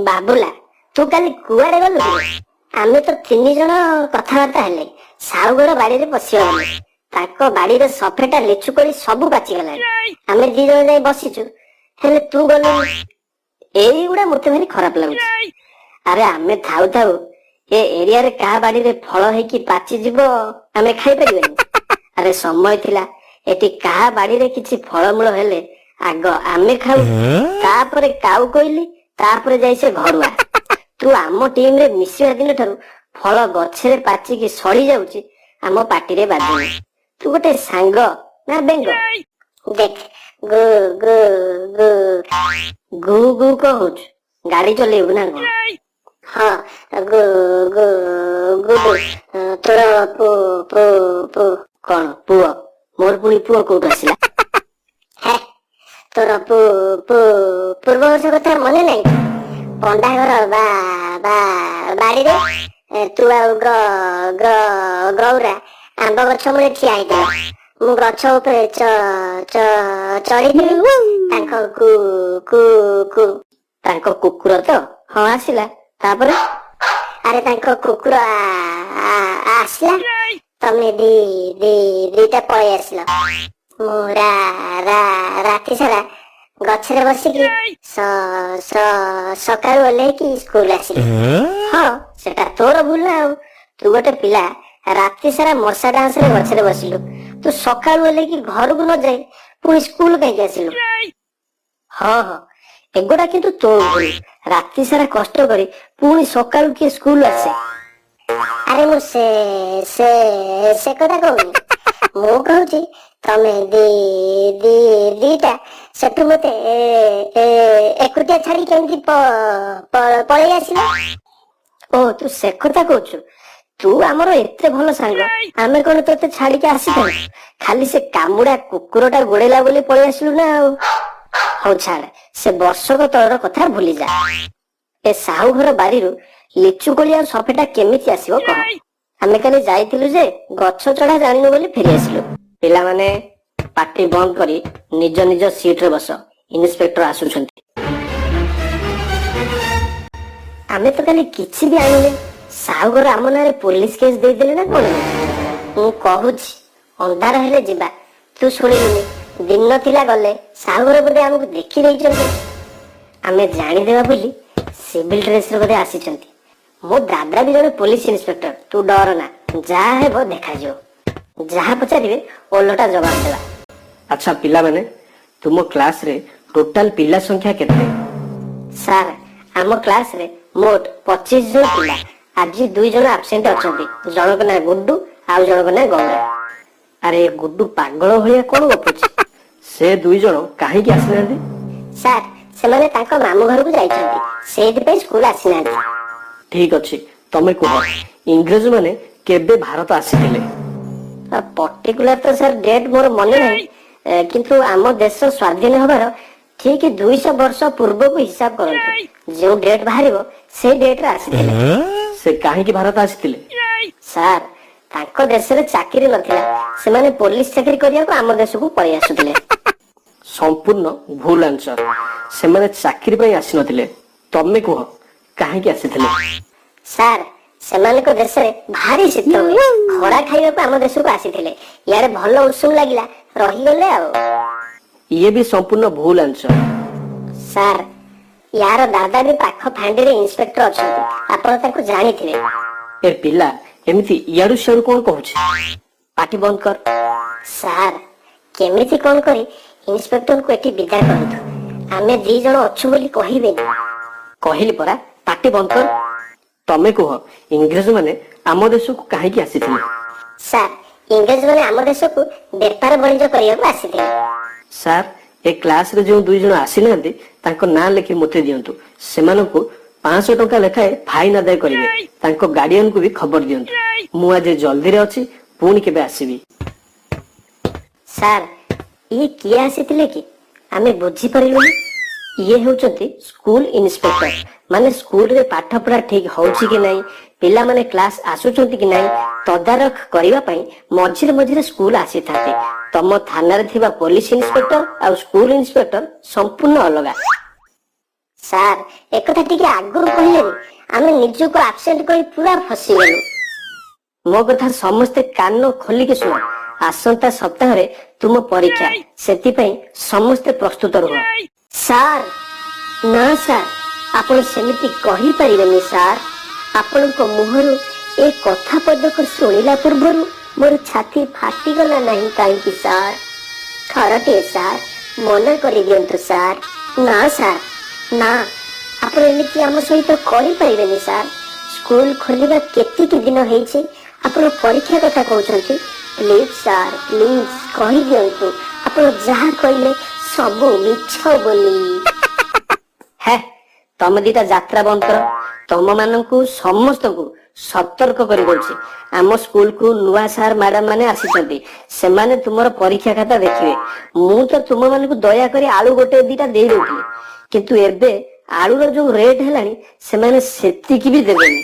ବାବୁଲା ତୁ କାଲି କୁଆଡେ ଗଲୁ? ଆମେ ତ 3 ଜଣ କଥାବାର୍ତ୍ତା ହେଲେ ସାହୁଘର ବାଡିରେ ପଶିଗଲେ। ତାଙ୍କ ବାଡିରେ ସଫେଟା ଲିଚୁ କୋଳି ସବୁ ପାଚିଗଲାଣି। ଆମେ 2 ଜଣ ଯାଇ ବସିଛୁ, ହେଲେ ତୁ ଗଲୁ। ଏଇଗୁଡା ମତେ ଭାରି ଖରାପ ଲାଗୁଛି। ଆରେ ଆମେ ଥାଉ ଥାଉ ଏ ଏରିଆରେ କାହା ବାଡିରେ ଫଳ ହେଇକି ପାଚିଯିବ ଆମେ ଖାଇପାରିବାନି? ଆରେ ସମୟ ଥିଲା ଏଠି କାହା ବାଡିରେ କିଛି ଫଳମୂଳ ହେଲେ ଆଗ ଆମେ ଖାଉ, ତାପରେ କାଉ କହିଲି, ତାପରେ ଯାଇ ସେ ଘରୁଆ। ତୁ ଆମ ଟିମରେ ମିଶିବା ଦିନ ଠାରୁ ଫଳ ଗଛରେ ପାଚିକି ସଢି ଯାଉଛି, ଆମ ପାଟିରେ ବାଜୁନି। ତୁ ଗୋଟେ ସାଙ୍ଗ ନା ବେଙ୍ଗ? ଦେଖ ଗୁ ଗୁ ଗୁ ଗୁ ଗୁ କଣ ହଉଛୁ? ଗାଡି ଚଲେଇବୁ ନା କଣ? ହଁ ଗୁ ଗୁ ଗୁ ତୋର କଣ ପୁଅ? ମୋର ପୁଣି ପୁଅ କୋଉଠୁ ଆସିଲା? ତୋର ପୂର୍ବ ବର୍ଷ କଥା ମନେ ନାହିଁ? ପଣ୍ଡା ଘର ବାଡିରେ ତୁ ଆଉ ଗୌରା ଆମ୍ବ ଗଛ ମୂଳେ ଠିଆ ହେଇଥିଲା। ମୁଁ ଗଛ ଉପରେ ଚଢିଥିଲି। ତାଙ୍କ କୁକୁର ତ ହଁ ଆସିଲା। ତାପରେ ଆରେ ତାଙ୍କ କୁକୁର ଆସିଲା, ତମେ ଦିଟା ପଳେଇ ଆସିଲ। ମୁଁ ରାତି ସାରା ଗଛରେ ବସିକି ସକାଳୁ ଓହ୍ଲେଇକି ସ୍କୁଲ ଆସିଲି। ହଁ ସେଟା ତୋର ଭୁଲ ନା ଆଉ। ତୁ ଗୋଟେ ପିଲା ରାତି ସାରା ମଶା ଡାଉଁଶରେ ଗଛରେ ବସିଲୁ, ତୁ ସକାଳୁ ଓହ୍ଲେଇକି ଘରକୁ ନ ଯାଇ ପୁଣି ସ୍କୁଲ କାହିଁକି ଆସିଲୁ? ହଁ ଏଗୁଡା କିନ୍ତୁ ତୋର ଭୁଲ। ରାତି ସାରା କଷ୍ଟ କରି ପୁଣି ସକାଳୁ କିଏ ସ୍କୁଲ ଆସେ? ଆରେ ମୁଁ ସେ କଥା କହୁନି। ମୁଁ କହୁଛି ତମେ ଦିଟା ସେଠୁ ମତେ ଏକୁଟିଆ ଛାଡି କେମିତି ପଳେଇ ଆସିଲ? ଓ ତୁ ସେ କଥା କହୁଛୁ। ତୁ ଆମର ଏତେ ଭଲ ସାଙ୍ଗ, ଆମେ କଣ ତୋତେ ଛାଡିକି ଆସିଥାନ୍ତୁ? ଖାଲି ସେ କାମୁଡା କୁକୁରଟା ଗୋଡେଇଲା ବୋଲି ପଳେଇ ଆସିଲୁ ନା ଆଉ। ହଉ ଛାଡ, ସେ ବର୍ଷକ ତଳର କଥା ଭୁଲିଯା। ଏ ସାହୁ ଘର ବାରିରୁ ଲିଚୁ କୋଳି ଆଉ ସଫେଟା କେମିତି ଆସିବ କହ? ଆମେ କାଲି ଯାଇଥିଲୁ ଯେ ଗଛ ଚଢା ଜାଣିନୁ ବୋଲି ଫେରି ଆସିଲୁ। ପିଲାମାନେ ପାଟି ବନ୍ଦ କରି ନିଜ ନିଜ ସିଟରେ ବସ, ଇନ୍ସପେକ୍ଟର ଆସୁଛନ୍ତି। ଆମେ ତ କାଲି କିଛି ବି ଆଣିଲେ, ସାହୁ ଘର ଆମ ନାଁରେ ପୋଲିସ କେସ୍ ଦେଇଦେଲେ ନା କଣ? ମୁଁ କହୁଛି ଅନ୍ଧାର ହେଲେ ଯିବା, ତୁ ଶୁଣିଲୁନି? ଦିନ ଥିଲା ଗଲେ, ସାହୁ ଘର ବୋଧେ ଆମକୁ ଦେଖି ଦେଇଛନ୍ତି। ଆମେ ଜାଣିଦେବା ବୋଲି ସିଭିଲ ଡ୍ରେସରେ ବୋଧେ ଆସିଛନ୍ତି। ମୋ ଦାଦା ବି ଜଣେ ପୋଲିସ ଇନ୍ସପେକ୍ଟର, ତୁ ଡର ନା, ଯାହା ହେବ ଦେଖାଯିବ। ଯାହା ପଚାରିବେ ଓଲଟା ଜବାବ ଦେବା। ଆଚ୍ଛା ପିଲାମାନେ, ତୁମ କ୍ଲାସରେ ଟୋଟାଲ ପିଲା ସଂଖ୍ୟା କେତେ? ସାର୍ ଆମ କ୍ଲାସରେ ମୋଟ 25 ଜଣ ପିଲା। ଆଜି 2 ଜଣ ଆବସେଣ୍ଟ ଅଛନ୍ତି, ଜଣଙ୍କ ନାଁ ଗୁଡୁ ଆଉ ଜଣଙ୍କ ନାଁ ଗୌରା। ଆରେ ଗୁଡୁ ପାଗଳ ଭଳିଆ କଣ ଗପୁଛି? ସେ 2 ଜଣ କାହିଁକି ଆସିନାହାନ୍ତି? ସାର୍ ସେମାନେ ତାଙ୍କ ମାମୁଁ ଘରକୁ ଯାଇଛନ୍ତି, ସେଇଥିପାଇଁ ସ୍କୁଲ ଆସିନାହାନ୍ତି। ଠିକ ଅଛି, ତମେ କୁହ ଇଂରେଜ ମାନେ କେବେ ଭାରତ ଆସିଥିଲେ? ପର୍ଟିକୁଲାର ତ ସାର୍ ଡେଟ୍ ମୋର ମନେ ନାହିଁ, କିନ୍ତୁ ଆମ ଦେଶ ସ୍ୱାଧୀନ ହବାର ଠିକ 200 ବର୍ଷ ପୂର୍ବକୁ ହିସାବ କରନ୍ତୁ। ଯୋଉ ଡେଟ୍ ବାହାରିବ ସେଇ ଡେଟରେ ଆସିଥିଲେ। ସେ କାହିଁକି ଭାରତ ଆସିଥିଲେ? ସାର୍ ତାଙ୍କ ଦେଶରେ ଚାକିରି ନଥିଲା, ସେମାନେ ପୋଲିସ ଚାକିରି କରିବାକୁ ଆମ ଦେଶକୁ ପଳେଇ ଆସୁଥିଲେ। ସମ୍ପୂର୍ଣ୍ଣ ଭୁଲ ଆନ୍ସର। ସେମାନେ ଚାକିରି ପାଇଁ ଆସିନଥିଲେ। ତମେ କୁହ କାହିଁକି ଆସିଥିଲେ? ସାର୍ ସେମାନଙ୍କ ଦେଶରେ ଭାରି ଶୀତ ହୁଏ, ଖରା ଖାଇବାକୁ ଆମ ଦେଶକୁ ଆସିଥିଲେ। ଇଆଡେ ଭଲ ଉଷୁମ ଲାଗିଲା, ରହିଗଲେ ଆଉ। ଇଏ ବି ସମ୍ପୂର୍ଣ୍ଣ ଭୁଲ ଆନ୍ସର। ସାର୍ ୟାର ଦାଦା ବି ପାଖ ଫାଣ୍ଡିରେ ଇନ୍ସପେକ୍ଟର ଅଛନ୍ତି, ଆପଣ ତାଙ୍କୁ ଜାଣିଥିବେ। ଏ ପିଲା ଏମିତି ଇଆଡୁ ସିଆଡୁ କଣ କହୁଛି? ପାଟି ବନ୍ଦ କର। ସାର୍ କେମିତି କଣ କରି ଇନ୍ସପେକ୍ଟରଙ୍କୁ ଏଠି ବିଦା କରନ୍ତୁ, ଆମେ 2 ଜଣ ଅଛୁ ବୋଲି କହିବେନି। କହିଲି ପରା, ପାଟି ବନ୍ଦ କର। ତମେ କୁହ ଇଂରେଜ ମାନେ ଆମ ଦେଶକୁ କାହିଁକି ଆସିଥିଲେ? ସାର୍ ଇଂରେଜ ମାନେ ଆମ ଦେଶକୁ ବେପାର ବାଣିଜ୍ୟ କରିବାକୁ ଆସିଥିଲେ। ସାର୍ ଏ କ୍ଲାସରେ ଯେଉଁ 2 ଜଣ ଆସିନାହାନ୍ତି ତାଙ୍କ ନାଁ ଲେଖି ମୋତେ ଦିଅନ୍ତୁ। ସେମାନଙ୍କୁ 500 ଟଙ୍କା ଲେଖାଏଁ ଫାଇନ ଆଦାୟ କରିବେ। ତାଙ୍କ ଗାର୍ଡିଆନକୁ ବି ଖବର ଦିଅନ୍ତୁ। ମୁଁ ଆଜି ଜଲ୍ଦିରେ ଅଛି, ପୁଣି କେବେ ଆସିବି। ସାର୍ ଇଏ କିଏ ଆସିଥିଲେ କି? ଆମେ ବୁଝିପାରିଲୁନି। ଇଏ ହେଉଛନ୍ତି ସ୍କୁଲ ଇନ୍ସପେକ୍ଟର, ମାନେ ସ୍କୁଲରେ ପାଠ ପଢା ଠିକ ହଉଛି କି ନାହିଁ, ପିଲାମାନେ କ୍ଲାସ ଆସୁଛନ୍ତି କି ନାହିଁ ତଦାରଖ କରିବା ପାଇଁ ମଝିରେ ମଝିରେ ସ୍କୁଲ ଆସିଥାନ୍ତି। ତମ ଥାନାରେ ଥିବା ପୋଲିସ ଇନ୍ସପେକ୍ଟର ଆଉ ସ୍କୁଲ ଇନ୍ସପେକ୍ଟର ସମ୍ପୂର୍ଣ୍ଣ ଅଲଗା। ସାର୍ ଏକଥା ଟିକେ ଆଗରୁ କହିଲେନି, ଆମେ ନିଜକୁ ଆବସେଣ୍ଟ କରି ପୁରା ଫସିଗଲୁ। ମୋ କଥା ସମସ୍ତେ କାନ ଖୋଲିକି ଶୁଣ। ଆସନ୍ତା ସପ୍ତାହରେ ତୁମ ପରୀକ୍ଷା, ସେଥିପାଇଁ ସମସ୍ତେ ପ୍ରସ୍ତୁତ ରୁହ। ସାର୍ ନା ସାର୍, ଆପଣ ସେମିତି କହିପାରିବେନି ସାର୍। ଆପଣଙ୍କ ମୁହଁରୁ ଏ କଥା ପଦକ ଶୁଣିଲା ପୂର୍ବରୁ ମୋର ଛାତି ଫାଟିଗଲା ନାହିଁ କାହିଁକି ସାର୍? ଥରଟିଏ ସାର୍ ମନା କରିଦିଅନ୍ତୁ ସାର୍। ନା ସାର୍ ନା, ଆପଣ ଏମିତି ଆମ ସହିତ କରିପାରିବେନି ସାର୍। ସ୍କୁଲ ଖୋଲିବା କେତିକି ଦିନ ହେଇଛି, ଆପଣ ପରୀକ୍ଷା କଥା କହୁଛନ୍ତି? ପ୍ଲିଜ ସାର୍ ପ୍ଲିଜ କହିଦିଅନ୍ତୁ, ଆପଣ ଯାହା କହିଲେ ସବୁ ମିଛ ବୋଲି। ହେ, ତମେ ଦିଟା ଯାତ୍ରା ବନ୍ଦ କର। ତମ ମାନଙ୍କୁ ସମସ୍ତଙ୍କୁ ସତର୍କ କରି ଦଉଛି। ଆମ ସ୍କୁଲକୁ ନୂଆ ସାର୍ ମ୍ୟାଡାମ ମାନେ ଆସିଛନ୍ତି। ସେମାନେ ତୁମର ପରୀକ୍ଷା ଖାତା ଦେଖିବେ। ମୁଁ ତ ତୁମ ମାନଙ୍କୁ ଦୟାକରି ଆଳୁ ଗୋଟେ ଦିଟା ଦେଇ ଦଉଥିଲି, କିନ୍ତୁ ଏବେ ଆଳୁର ଯୋଉ ରେଟ୍ ହେଲାଣି ସେମାନେ ସେତିକି ବି ଦେବେନି।